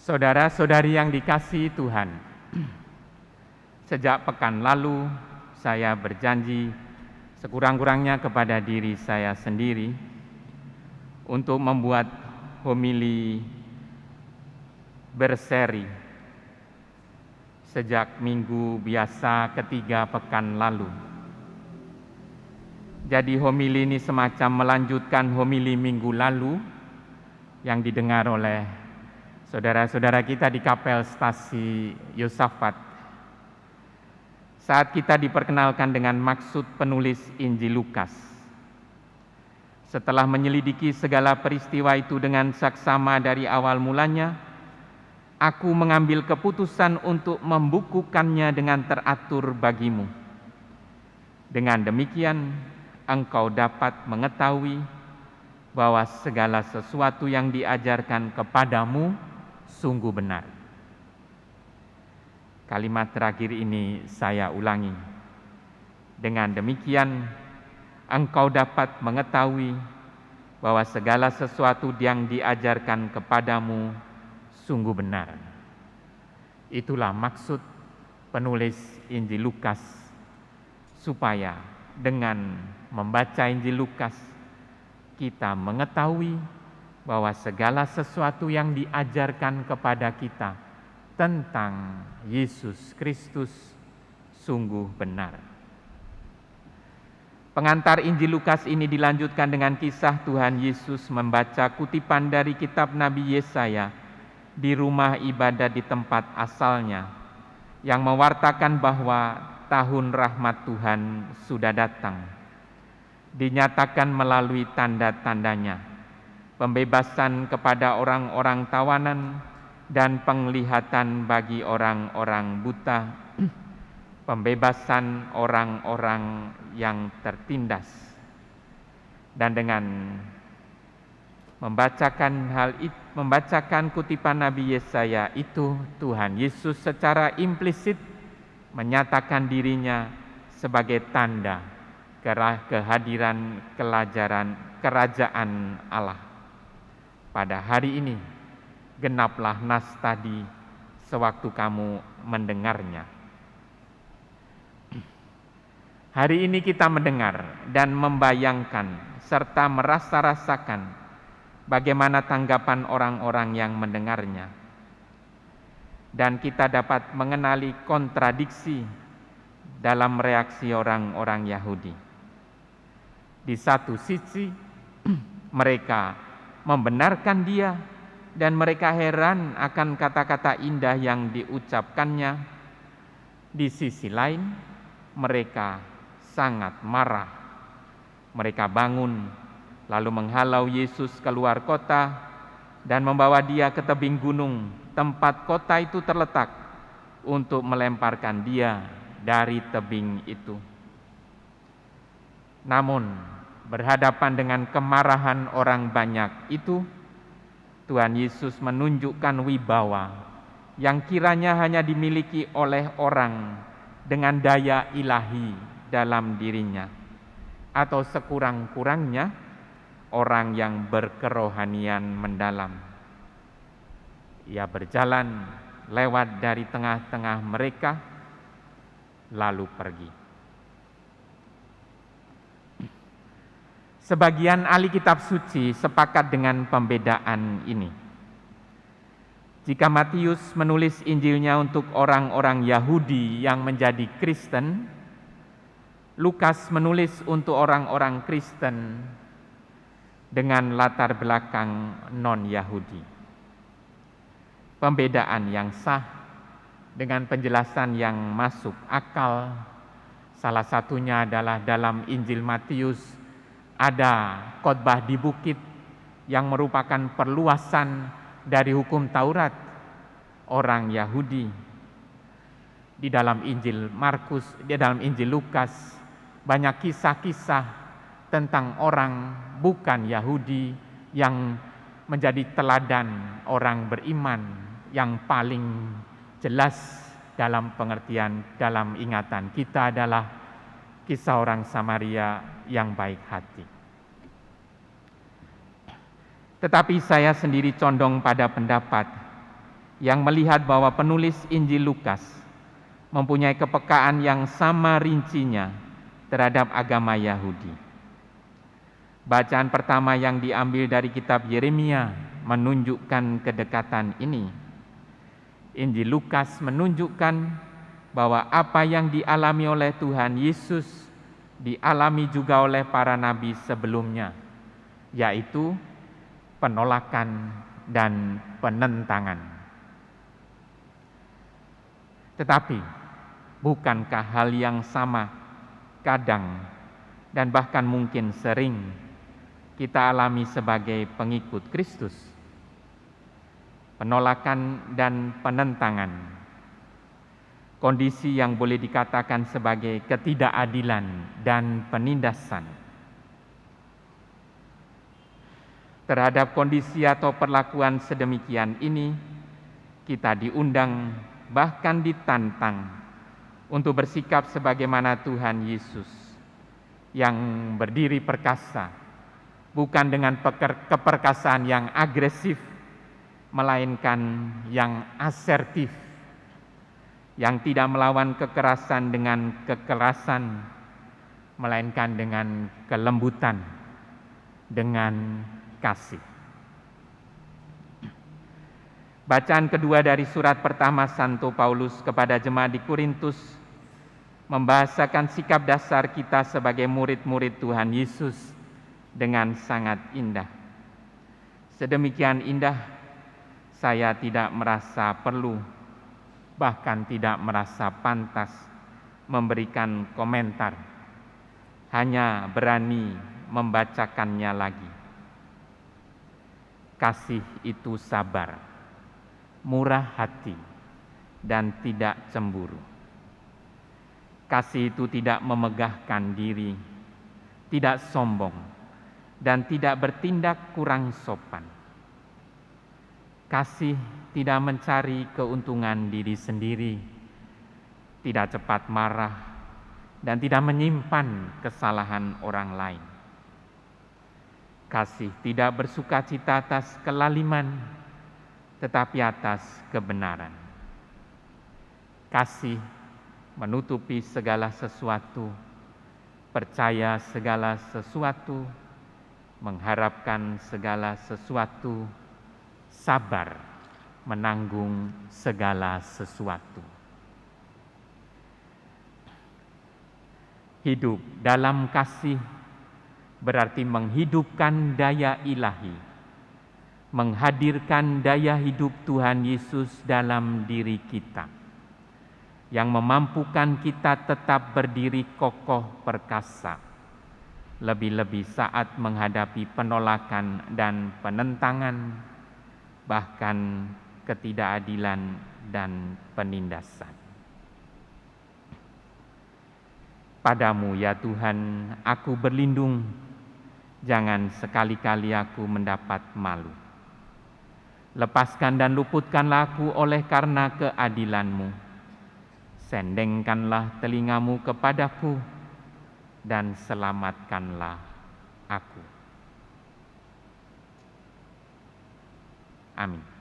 Saudara-saudari yang dikasihi Tuhan, sejak pekan lalu saya berjanji sekurang-kurangnya kepada diri saya sendiri untuk membuat homili berseri sejak minggu biasa ketiga pekan lalu. Jadi homili ini semacam melanjutkan homili minggu lalu yang didengar oleh saudara-saudara kita di Kapel Stasi Yosafat. Saat kita diperkenalkan dengan maksud penulis Injil Lukas. Setelah menyelidiki segala peristiwa itu dengan saksama dari awal mulanya, aku mengambil keputusan untuk membukukannya dengan teratur bagimu. Dengan demikian, engkau dapat mengetahui bahwa segala sesuatu yang diajarkan kepadamu sungguh benar. Kalimat terakhir ini saya ulangi. Dengan demikian, engkau dapat mengetahui bahwa segala sesuatu yang diajarkan kepadamu sungguh benar. Itulah maksud penulis Injil Lukas, supaya dengan membaca Injil Lukas, kita mengetahui bahwa segala sesuatu yang diajarkan kepada kita tentang Yesus Kristus sungguh benar. Pengantar Injil Lukas ini dilanjutkan dengan kisah Tuhan Yesus membaca kutipan dari kitab Nabi Yesaya di rumah ibadat di tempat asalnya, yang mewartakan bahwa tahun rahmat Tuhan sudah datang. Dinyatakan melalui tanda-tandanya, pembebasan kepada orang-orang tawanan dan penglihatan bagi orang-orang buta, pembebasan orang-orang yang tertindas. Dan dengan membacakan kutipan Nabi Yesaya itu, Tuhan Yesus secara implisit menyatakan dirinya sebagai tanda kehadiran kerajaan Allah. Pada hari ini genaplah nas tadi sewaktu kamu mendengarnya. Hari ini kita mendengar dan membayangkan serta merasa-rasakan bagaimana tanggapan orang-orang yang mendengarnya. Dan kita dapat mengenali kontradiksi dalam reaksi orang-orang Yahudi. Di satu sisi, mereka membenarkan dia dan mereka heran akan kata-kata indah yang diucapkannya. Di sisi lain, mereka sangat marah. Mereka bangun, lalu menghalau Yesus keluar kota dan membawa dia ke tebing gunung tempat kota itu terletak untuk melemparkan dia dari tebing itu. Namun, berhadapan dengan kemarahan orang banyak itu, Tuhan Yesus menunjukkan wibawa yang kiranya hanya dimiliki oleh orang dengan daya ilahi dalam dirinya, atau sekurang-kurangnya orang yang berkerohanian mendalam. Ia berjalan lewat dari tengah-tengah mereka, lalu pergi. Sebagian ahli kitab suci sepakat dengan pembedaan ini. Jika Matius menulis Injilnya untuk orang-orang Yahudi yang menjadi Kristen, Lukas menulis untuk orang-orang Kristen dengan latar belakang non-Yahudi. Pembedaan yang sah dengan penjelasan yang masuk akal. Salah satunya adalah dalam Injil Matius ada khotbah di bukit yang merupakan perluasan dari hukum Taurat orang Yahudi. Di dalam Injil Markus, di dalam Injil Lukas banyak kisah-kisah tentang orang bukan Yahudi yang menjadi teladan orang beriman yang paling jelas dalam pengertian, dalam ingatan kita adalah kisah orang Samaria yang baik hati. Tetapi saya sendiri condong pada pendapat yang melihat bahwa penulis Injil Lukas mempunyai kepekaan yang sama rincinya terhadap agama Yahudi. Bacaan pertama yang diambil dari kitab Yeremia menunjukkan kedekatan ini. Injil Lukas menunjukkan bahwa apa yang dialami oleh Tuhan Yesus dialami juga oleh para nabi sebelumnya, yaitu penolakan dan penentangan. Tetapi, bukankah hal yang sama kadang dan bahkan mungkin sering kita alami sebagai pengikut Kristus? Penolakan dan penentangan, kondisi yang boleh dikatakan sebagai ketidakadilan dan penindasan. Terhadap kondisi atau perlakuan sedemikian ini, kita diundang bahkan ditantang untuk bersikap sebagaimana Tuhan Yesus yang berdiri perkasa, bukan dengan keperkasaan yang agresif, melainkan yang asertif, yang tidak melawan kekerasan dengan kekerasan, melainkan dengan kelembutan, dengan kasih. Bacaan kedua dari surat pertama Santo Paulus kepada jemaat di Korintus membahasakan sikap dasar kita sebagai murid-murid Tuhan Yesus dengan sangat indah. Sedemikian indah, saya tidak merasa perlu, bahkan tidak merasa pantas memberikan komentar, hanya berani membacakannya lagi. Kasih itu sabar, murah hati, dan tidak cemburu. Kasih itu tidak memegahkan diri, tidak sombong, dan tidak bertindak kurang sopan. Kasih tidak mencari keuntungan diri sendiri, tidak cepat marah, dan tidak menyimpan kesalahan orang lain. Kasih tidak bersukacita atas kelaliman, tetapi atas kebenaran. Kasih menutupi segala sesuatu, percaya segala sesuatu, mengharapkan segala sesuatu, sabar menanggung segala sesuatu. Hidup dalam kasih berarti menghidupkan daya ilahi, menghadirkan daya hidup Tuhan Yesus dalam diri kita, yang memampukan kita tetap berdiri kokoh perkasa, lebih-lebih saat menghadapi penolakan dan penentangan, bahkan ketidakadilan dan penindasan. Padamu ya Tuhan, aku berlindung, jangan sekali-kali aku mendapat malu. Lepaskan dan luputkanlah aku oleh karena keadilan-Mu. Sendengkanlah telingamu kepadaku dan selamatkanlah aku. Amin.